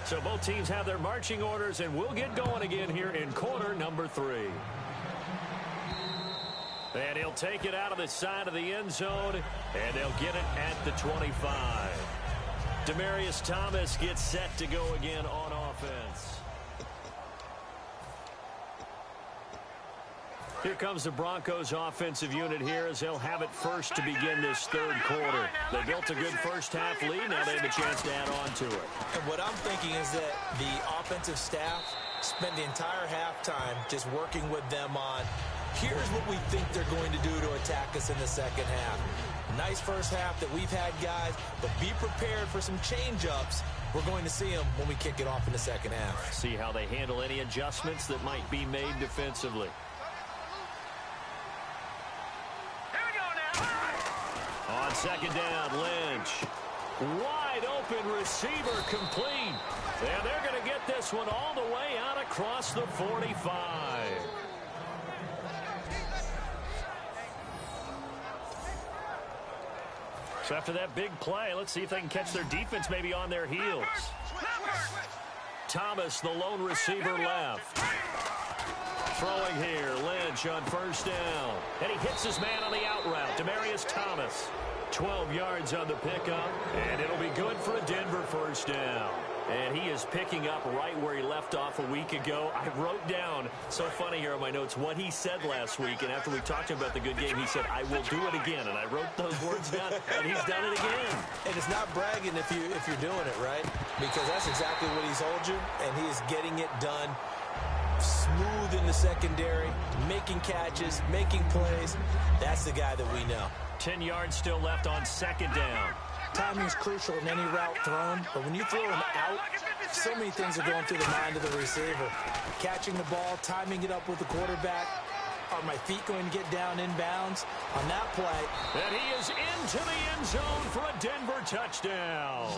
So both teams have their marching orders, and we'll get going again here in quarter number 3. And he'll take it out of the side of the end zone, and they'll get it at the 25. Demaryius Thomas gets set to go again on offense. Here comes the Broncos offensive unit here as they'll have it first to begin this third quarter. They built a good first half lead. Now they have a chance to add on to it. And what I'm thinking is that the offensive staff spent the entire halftime just working with them on, here's what we think they're going to do to attack us in the second half. Nice first half that we've had, guys, but be prepared for some change-ups. We're going to see them when we kick it off in the second half. See how they handle any adjustments that might be made defensively. On second down, Lynch. Wide open receiver complete. And they're going to get this one all the way out across the 45. So after that big play, let's see if they can catch their defense maybe on their heels. Thomas, the lone receiver left. Throwing here, Lynch on first down. And he hits his man on the out route, Demaryius Thomas. 12 yards on the pickup, and it'll be good for a Denver first down. And he is picking up right where he left off a week ago. I wrote down, so funny here on my notes, what he said last week. And after we talked about the good game, he said, I will do it again. And I wrote those words down, and he's done it again. And it's not bragging if you're doing it, right? Because that's exactly what he's told you, and he is getting it done. Smooth in the secondary, making catches, making plays. That's the guy that we know. 10 yards still left on second down. Timing is crucial in any route thrown, but when you throw him out, so many things are going through the mind of the receiver. Catching the ball, timing it up with the quarterback. Are my feet going to get down inbounds on that play? And he is into the end zone for a Denver touchdown.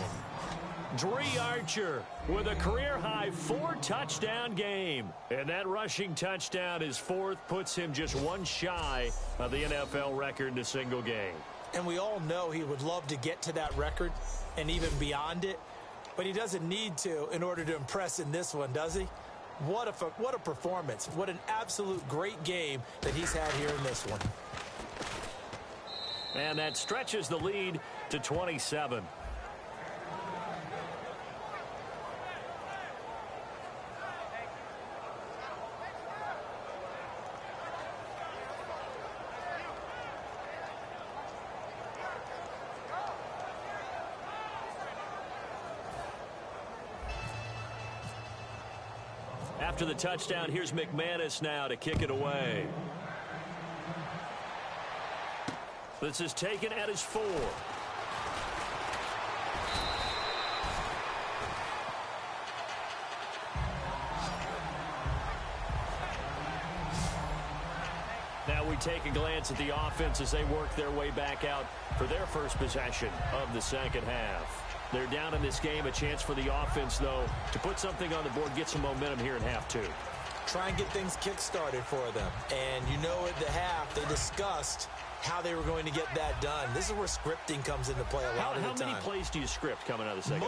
Dree Archer with a career-high 4-touchdown game. And that rushing touchdown, his fourth, puts him just one shy of the NFL record in a single game. And we all know he would love to get to that record and even beyond it. But he doesn't need to in order to impress in this one, does he? What a performance. What an absolute great game that he's had here in this one. And that stretches the lead to 27. After the touchdown, here's McManus now to kick it away. This is taken at his 4. Now we take a glance at the offense as they work their way back out for their first possession of the second half. They're down in this game. A chance for the offense, though, to put something on the board, get some momentum here in half 2. Try and get things kick-started for them. And you know at the half, they discussed how they were going to get that done. This is where scripting comes into play a lot of the time. How many plays do you script coming out of the second?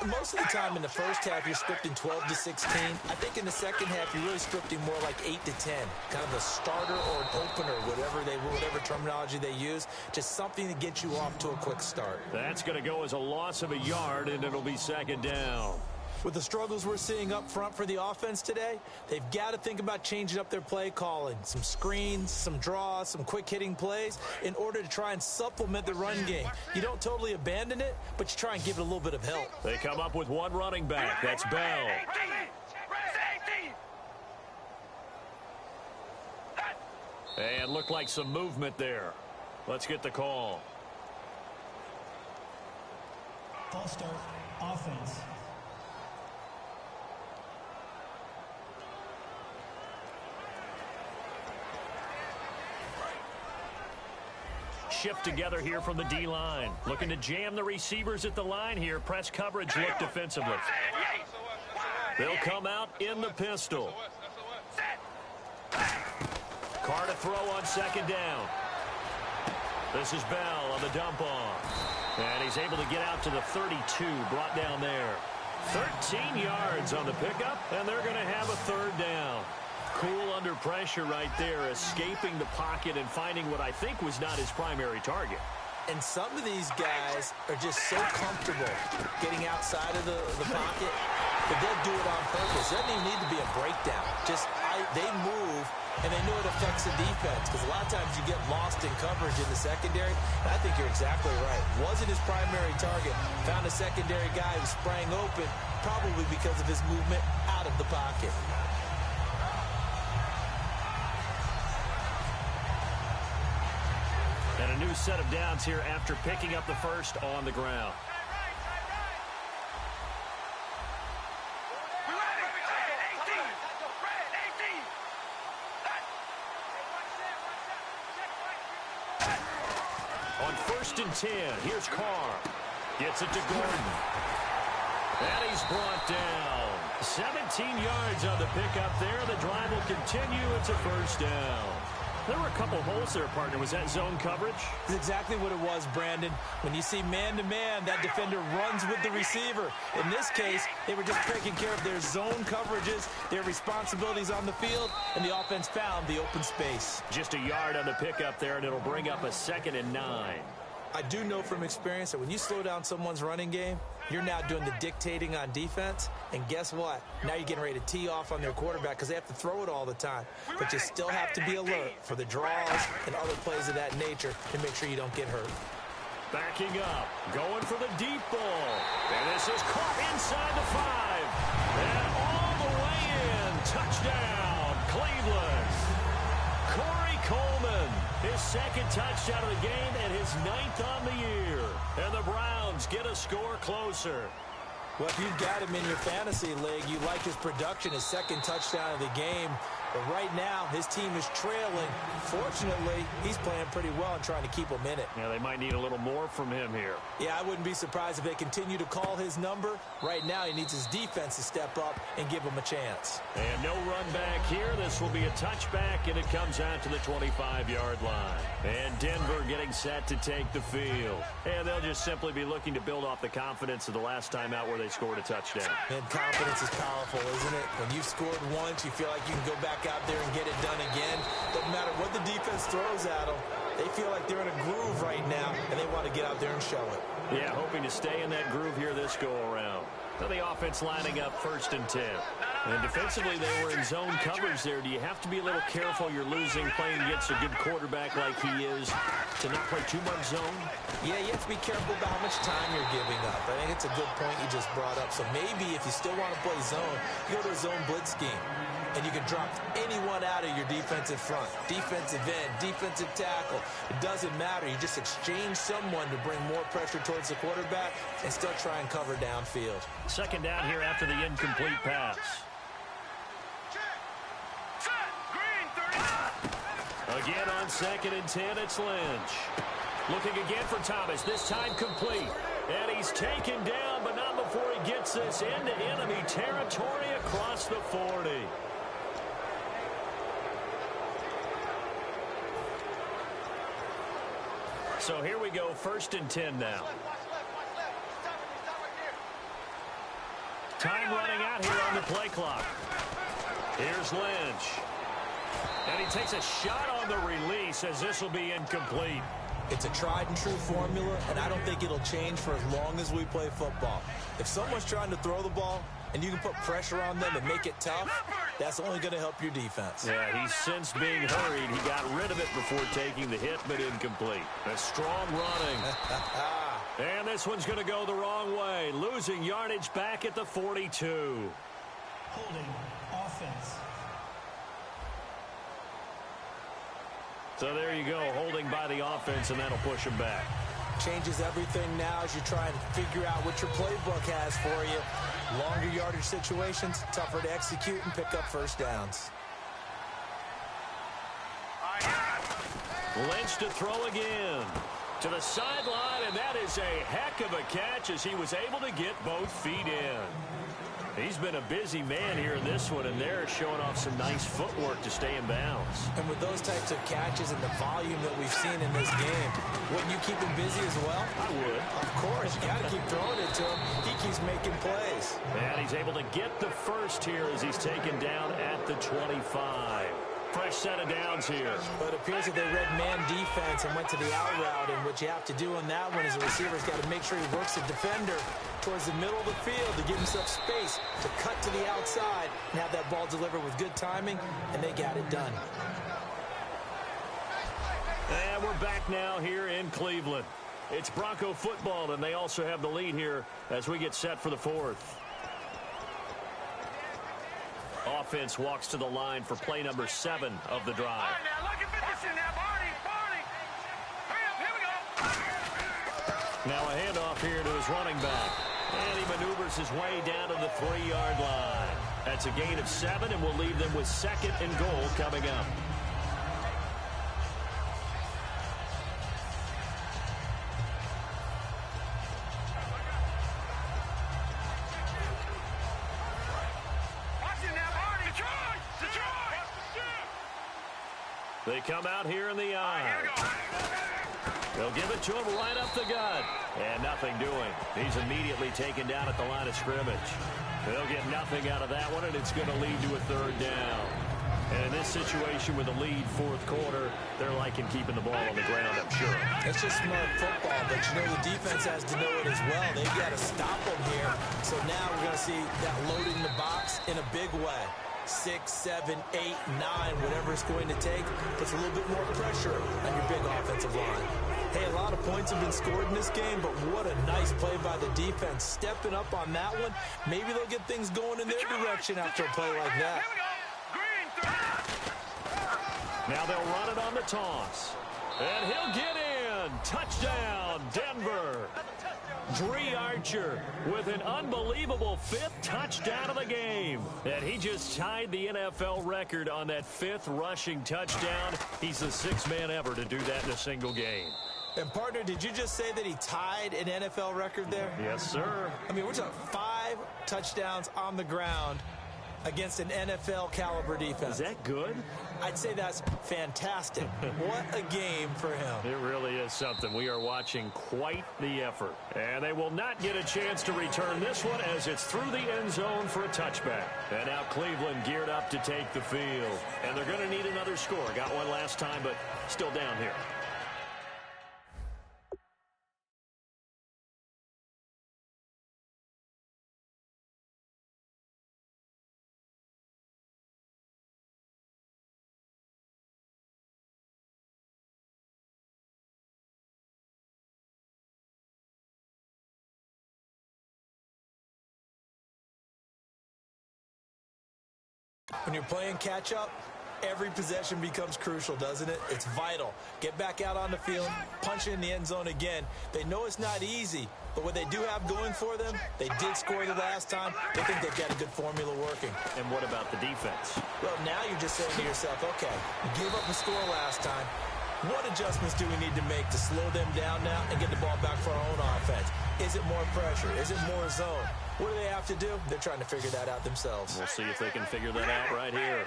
Most of the time in the first half, you're scripting 12 to 16. I think in the second half, you're really scripting more like 8 to 10. Kind of a starter or an opener, whatever terminology they use. Just something to get you off to a quick start. That's going to go as a loss of a yard, and it'll be second down. With the struggles we're seeing up front for the offense today, they've got to think about changing up their play calling. Some screens, some draws, some quick-hitting plays in order to try and supplement the run game. You don't totally abandon it, but you try and give it a little bit of help. They come up with one running back. That's Bell. And looked like some movement there. Let's get the call. False start, offense. Shift together here from the D-line. Looking to jam the receivers at the line here. Press coverage look defensively. They'll come out in the pistol. Carr to throw on second down. This is Bell on the dump off. And he's able to get out to the 32, brought down there. 13 yards on the pickup, and they're going to have a third down. Cool under pressure right there, escaping the pocket and finding what I think was not his primary target. And some of these guys are just so comfortable getting outside of the pocket that they'll do it on purpose. It doesn't even need to be a breakdown. They move, and they know it affects the defense, because a lot of times you get lost in coverage in the secondary. And I think you're exactly right. Wasn't his primary target. Found a secondary guy who sprang open, probably because of his movement out of the pocket. And a new set of downs here after picking up the first on the ground. On 1st and 10, here's Carr. Gets it to Gordon. And he's brought down. 17 yards on the pickup there. The drive will continue. It's a first down. There were a couple holes there, partner. Was that zone coverage? That's exactly what it was, Brandon. When you see man-to-man, that defender runs with the receiver. In this case, they were just taking care of their zone coverages, their responsibilities on the field, and the offense found the open space. Just a yard on the pickup there, and it'll bring up a 2nd and 9. I do know from experience that when you slow down someone's running game, you're now doing the dictating on defense. And guess what? Now you're getting ready to tee off on their quarterback because they have to throw it all the time. But you still have to be alert for the draws and other plays of that nature to make sure you don't get hurt. Backing up, going for the deep ball. And this is caught inside the 5. And all the way in. Touchdown, Cleveland. Corey Coleman, his 2nd touchdown of the game and his 9th on the year. And the Browns get a score closer. Well, if you've got him in your fantasy league, you like his production, his 2nd touchdown of the game. But right now, his team is trailing. Fortunately, he's playing pretty well and trying to keep them in it. Yeah, they might need a little more from him here. Yeah, I wouldn't be surprised if they continue to call his number. Right now, he needs his defense to step up and give him a chance. And no run back here. This will be a touchback, and it comes out to the 25-yard line. And Denver getting set to take the field. And they'll just simply be looking to build off the confidence of the last time out where they scored a touchdown. And confidence is powerful, isn't it? When you've scored once, you feel like you can go back out there and get it done again. Doesn't matter what the defense throws at them. They feel like they're in a groove right now, and they want to get out there and show it. Yeah, hoping to stay in that groove here this go-around. Now the offense lining up 1st and 10. And defensively, they were in zone coverage there. Do you have to be a little careful you're losing playing against a good quarterback like he is to not play too much zone? Yeah, you have to be careful about how much time you're giving up. I think it's a good point you just brought up. So maybe if you still want to play zone, you go to a zone blitz scheme. And you can drop anyone out of your defensive front. Defensive end, defensive tackle. It doesn't matter. You just exchange someone to bring more pressure towards the quarterback and still try and cover downfield. 2nd down here after the incomplete pass. Again on 2nd and 10, it's Lynch. Looking again for Thomas, this time complete. And he's taken down, but not before he gets this into enemy territory across the 40. So here we go, 1st and 10 now. Time running out here on the play clock. Here's Lynch. And he takes a shot on the release as this will be incomplete. It's a tried-and-true formula, and I don't think it'll change for as long as we play football. If someone's trying to throw the ball and you can put pressure on them and make it tough, that's only going to help your defense. Yeah, he's sensed being hurried. He got rid of it before taking the hit, but incomplete. A strong running. And this one's going to go the wrong way. Losing yardage back at the 42. Holding offense. So there you go, holding by the offense, and that'll push him back. Changes everything now as you try and figure out what your playbook has for you. Longer yardage situations, tougher to execute and pick up first downs. Lynch to throw again. To the sideline, and that is a heck of a catch as he was able to get both feet in. He's been a busy man here in this one, and they're showing off some nice footwork to stay in bounds. And with those types of catches and the volume that we've seen in this game, wouldn't you keep him busy as well? I would. Of course. You got to keep throwing it to him. He keeps making plays. And he's able to get the first here as he's taken down at the 25. Fresh set of downs here. But it appears that they read man defense and went to the out route, and what you have to do on that one is the receiver's got to make sure he works the defender towards the middle of the field to give himself space to cut to the outside and have that ball delivered with good timing, and they got it done. And we're back now here in Cleveland. It's Bronco football, and they also have the lead here as we get set for the fourth. Offense walks to the line for play number 7 of the drive. All right, now look at this in there, Barney. Here we go. Now a handoff here to his running back. And he maneuvers his way down to the 3-yard line. That's a gain of 7, and we'll leave them with 2nd and goal coming up. They come out here in the eye. They'll give it to him right up the gut. And nothing doing. He's immediately taken down at the line of scrimmage. They'll get nothing out of that one, and it's going to lead to a 3rd down. And in this situation with a lead 4th quarter, they're liking keeping the ball on the ground, I'm sure. It's just smart football, but you know the defense has to know it as well. They've got to stop them here. So now we're going to see that loading the box in a big way. 6, 7, 8, 9, whatever it's going to take, puts a little bit more pressure on your big offensive line. Hey, a lot of points have been scored in this game, but what a nice play by the defense. Stepping up on that one, maybe they'll get things going in their direction after a play like that. Now they'll run it on the toss. And he'll get in. Touchdown, Denver. Dree Archer with an unbelievable 5th touchdown of the game. And he just tied the NFL record on that 5th rushing touchdown. He's the 6th man ever to do that in a single game. And, partner, did you just say that he tied an NFL record there? Yes, sir. I mean, we're talking 5 touchdowns on the ground against an NFL-caliber defense. Is that good? I'd say that's fantastic. What a game for him. It really is something. We are watching quite the effort. And they will not get a chance to return this one as it's through the end zone for a touchback. And now Cleveland geared up to take the field. And they're going to need another score. Got one last time, but still down here. When you're playing catch-up, every possession becomes crucial, doesn't it? It's vital. Get back out on the field, punch it in the end zone again. They know it's not easy, but what they do have going for them, they did score the last time. They think they've got a good formula working. And what about the defense? Well, now you're just saying to yourself, okay, we gave up a score last time. What adjustments do we need to make to slow them down now and get the ball back for our own offense? Is it more pressure? Is it more zone? What do they have to do? They're trying to figure that out themselves. We'll see if they can figure that out right here.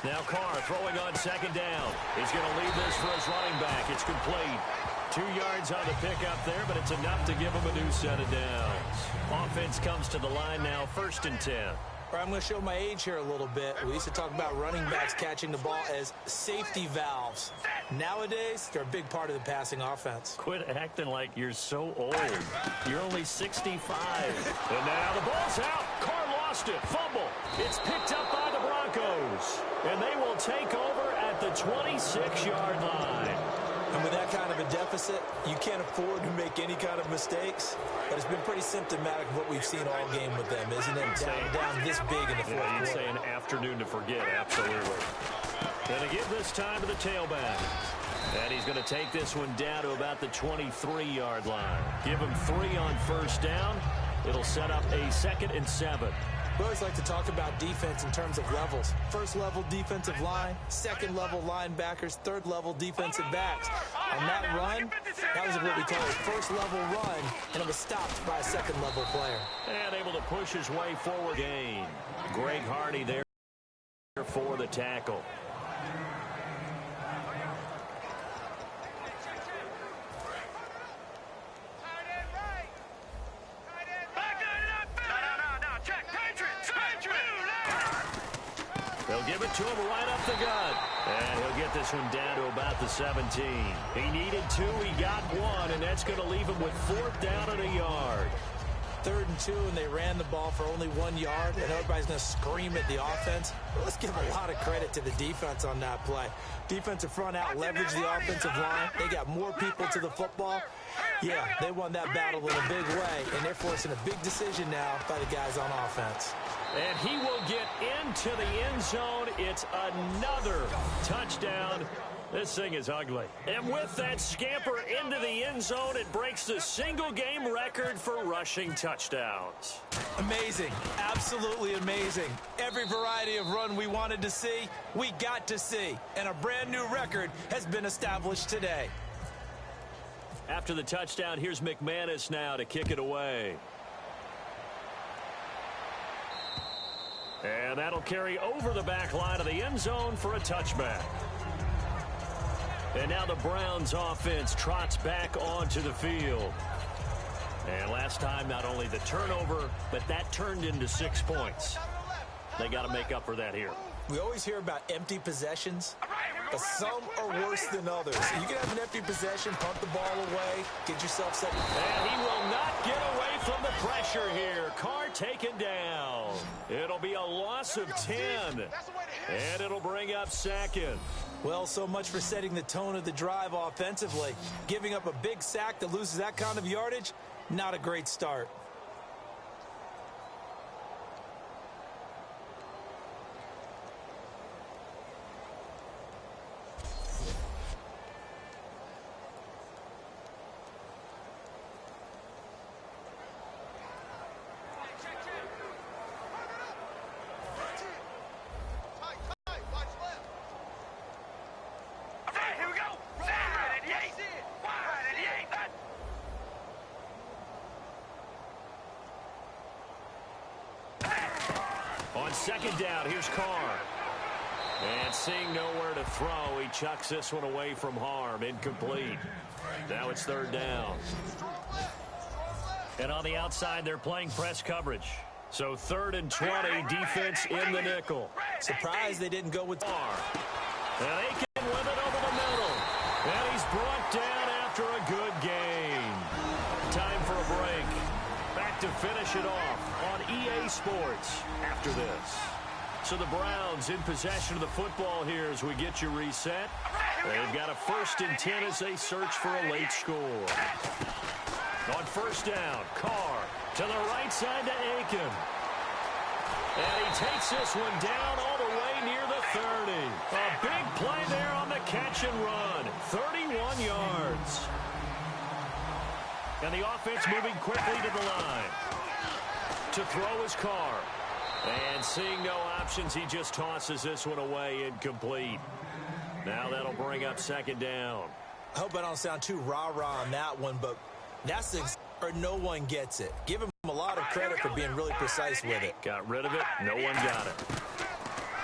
Now Carr throwing on 2nd down. He's going to leave this for his running back. It's complete. 2 yards on the pickup there, but it's enough to give him a new set of downs. Offense comes to the line now, 1st and 10. All right, I'm going to show my age here a little bit. We used to talk about running backs catching the ball as safety valves. Nowadays, they're a big part of the passing offense. Quit acting like you're so old. You're only 65. And now the ball's out. Carr lost it. Fumble. It's picked up by the Broncos. And they will take over at the 26-yard line. And with that kind of a deficit, you can't afford to make any kind of mistakes. But it's been pretty symptomatic of what we've seen all game with them, isn't it? Down this big in the fourth quarter. You'd say an afternoon to forget, absolutely. Going to give this time to the tailback. And he's going to take this one down to about the 23-yard line. Give him 3 on 1st down. It'll set up a 2nd and 7. We always like to talk about defense in terms of levels. 1st level defensive line, 2nd level linebackers, 3rd level defensive backs. On that run, that was a what we call a first-level run, and it was stopped by a second-level player. And able to push his way forward. Gain. Greg Hardy there for the tackle. They'll give it to him right up the gut. And he'll get this one down to about the 17. He needed 2, he got 1, and that's going to leave him with 4th down and a yard. 3rd and 2, and they ran the ball for only 1 yard, and everybody's going to scream at the offense. Let's give a lot of credit to the defense on that play. Defensive front out leveraged the offensive line. They got more people to the football. Yeah, they won that battle in a big way, and they're forcing a big decision now by the guys on offense. And he will get into the end zone. It's another touchdown. This thing is ugly. And with that scamper into the end zone, it breaks the single-game record for rushing touchdowns. Amazing. Absolutely amazing. Every variety of run we wanted to see, we got to see. And a brand-new record has been established today. After the touchdown, here's McManus now to kick it away. And that'll carry over the back line of the end zone for a touchback. And now the Browns offense trots back onto the field. And last time, not only the turnover, but that turned into 6 points. They got to make up for that here. We always hear about empty possessions, but some are worse than others. You can have an empty possession, punt the ball away, get yourself set. And he will not get away from the pressure here. Carr taken down. It'll be a loss of 10. And it'll bring up 2nd. Well, so much for setting the tone of the drive offensively. Giving up a big sack that loses that kind of yardage, not a great start. On 2nd down, here's Carr. And seeing nowhere to throw, he chucks this one away from harm. Incomplete. Now it's 3rd down. And on the outside, they're playing press coverage. So 3rd and 20, defense in the nickel. Surprised they didn't go with Carr. And Aiken with it over the middle. And he's brought down after a good gain. Time for a break. Back to finish it off on EA Sports after this. So the Browns in possession of the football here as we get you reset. They've got a 1st and 10 as they search for a late score. On 1st down, Carr to the right side to Aiken. And he takes this one down all the way near the 30. A big play there on the catch and run. 31 yards. And the offense moving quickly to the line. To throw his Carr. And seeing no options, he just tosses this one away, incomplete. Now that'll bring up 2nd down. I hope I don't sound too rah-rah on that one, but that's or no one gets it. Give him a lot of credit for being really precise with it. Got rid of it. No one got it.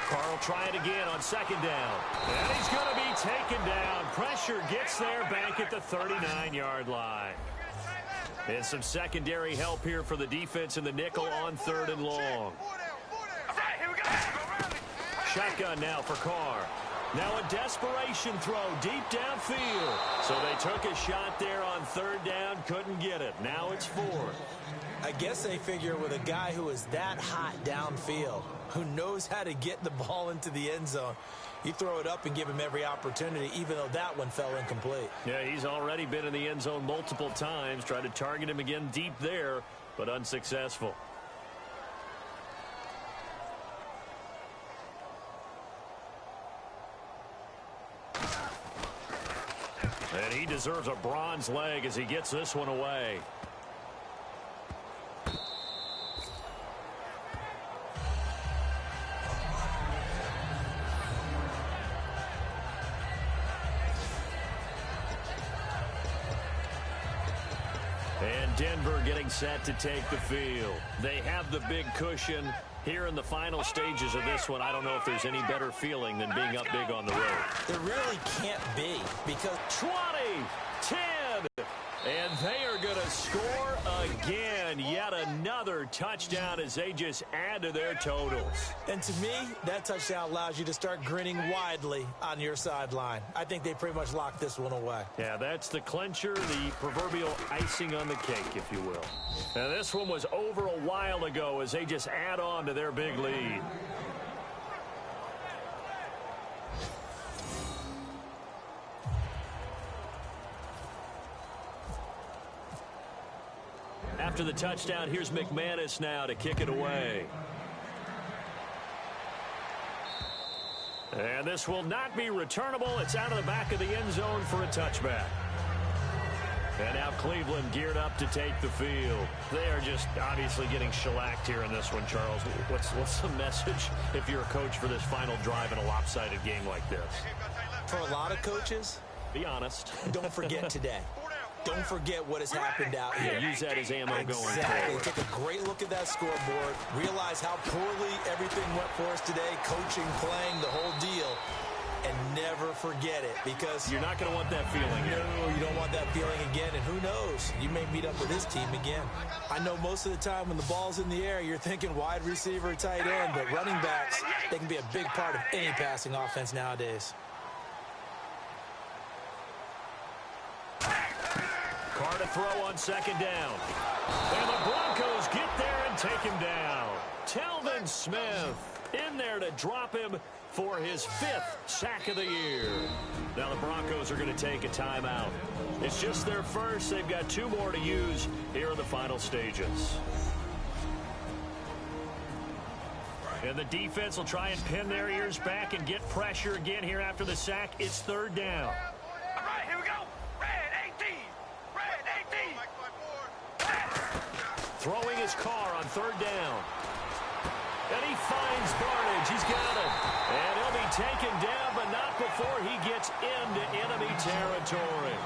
Carr will try it again on 2nd down. And he's going to be taken down. Pressure gets there back at the 39-yard line. And some secondary help here for the defense in the nickel on 3rd and long. Shotgun now for Carr. Now a desperation throw deep downfield. So they took a shot there on 3rd down, couldn't get it. Now it's 4th. I guess they figure with a guy who is that hot downfield, who knows how to get the ball into the end zone, you throw it up and give him every opportunity, even though that one fell incomplete. Yeah, he's already been in the end zone multiple times. Tried to target him again deep there, but unsuccessful. And he deserves a bronze leg as he gets this one away. And Denver getting set to take the field. They have the big cushion. Here in the final stages of this one, I don't know if there's any better feeling than being up big on the road. There really can't be, because 20, 10, and they are going to score again. Yet another touchdown as they just add to their totals. And to me, that touchdown allows you to start grinning widely on your sideline. I think they pretty much locked this one away. Yeah, that's the clincher, the proverbial icing on the cake, if you will. Now, this one was over a while ago as they just add on to their big lead. After the touchdown, here's McManus now to kick it away. And this will not be returnable. It's out of the back of the end zone for a touchback. And now Cleveland geared up to take the field. They are just obviously getting shellacked here in this one, Charles. What's the message if you're a coach for this final drive in a lopsided game like this? For a lot of coaches, be honest. Don't forget today. Don't forget what has happened out here. Yeah, use that as ammo going forward. Exactly. Take a great look at that scoreboard. Realize how poorly everything went for us today. Coaching, playing, the whole deal. And never forget it, because you're not going to want that feeling. No, you don't want that feeling again. And who knows? You may meet up with this team again. I know most of the time when the ball's in the air, you're thinking wide receiver, tight end. But running backs, they can be a big part of any passing offense nowadays. Carr to throw on second down. And the Broncos get there and take him down. Telvin Smith in there to drop him for his 5th sack of the year. Now the Broncos are going to take a timeout. It's just their first. They've got 2 more to use here in the final stages. And the defense will try and pin their ears back and get pressure again here after the sack. It's 3rd down. All right, here we go. Red 18. Red 18. Throwing his Carr on 3rd down. And he finds Barnage. He's got it. And he'll be taken down, but not before he gets into enemy territory.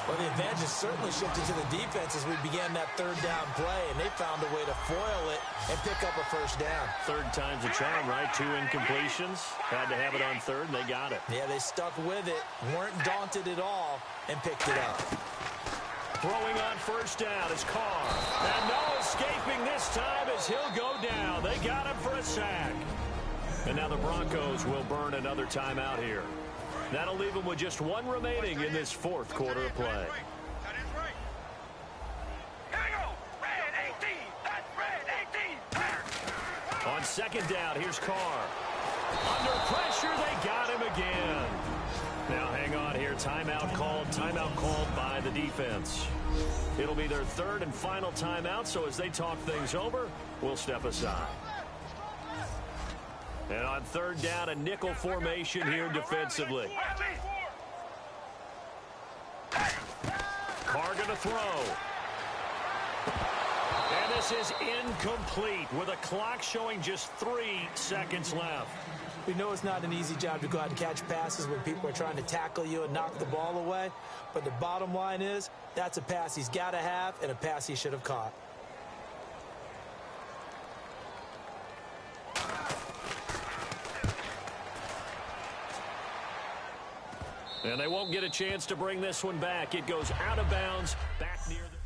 Well, the advantage is certainly shifted to the defense as we began that 3rd down play, and they found a way to foil it and pick up a 1st down. 3rd time's a charm, right? 2 incompletions. Had to have it on 3rd, and they got it. Yeah, they stuck with it, weren't daunted at all, and picked it up. Throwing on 1st down is Carr. And no escaping this time as he'll go down. They got him for a sack. And now the Broncos will burn another timeout here. That'll leave them with just 1 remaining in this 4th quarter of play. That is right. Here we go. Red 18. That's red 18. On 2nd down, here's Carr. Under pressure, they got him again. Now hang on here. Timeout called by the defense. It'll be their 3rd and final timeout, so as they talk things over, we'll step aside. And on 3rd down, a nickel formation here defensively. Carr going to throw. And this is incomplete with a clock showing just 3 seconds left. We know it's not an easy job to go out and catch passes when people are trying to tackle you and knock the ball away. But the bottom line is, that's a pass he's got to have and a pass he should have caught. And they won't get a chance to bring this one back. It goes out of bounds back near the